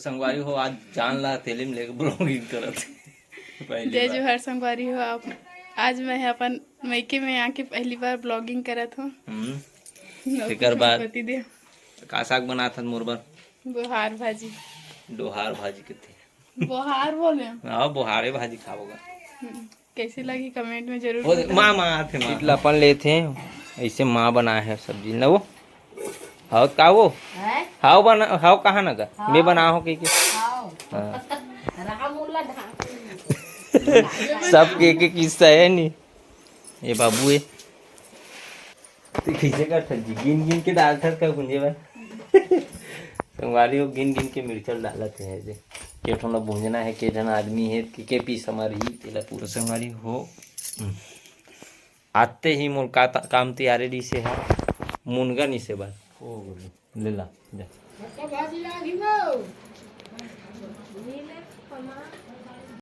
संगवारी हो आज जान ला तेली में लेके ब्लॉगिंग करत जय जोहर संगवारी हो आप। आज मैं अपन मैके में आके पहली बार ब्लॉगिंग करत हूँ। तेकर बाद का साग बनात हन मोर बर बोहार भाजी। डोहार भाजी के बोहार बोले हाँ बोहारे भाजी खाओगा। कैसी लगी कमेंट में जरूर वो बताना। माँ आते माँ अपन लेते हैं ऐसे माँ बनाया है सब्जी न वो हाउ का वो हाउ बना हाउ कहाँ न का मैं बना हो के सब के किस्सा है नी ये बाबू है तो खींचे का ठगी गिन गिन के डाल थर का गुंजे बा संगवारी हो गिन गिन के मिर्चल डालते हैं जे के ठोना भूंजना है के जन आदमी है के पीस हमारी तेला पूरा संगवारी हो आते ही मोर का काम तैयारी डी से है मुनगा नी से बात ओ ले ला जा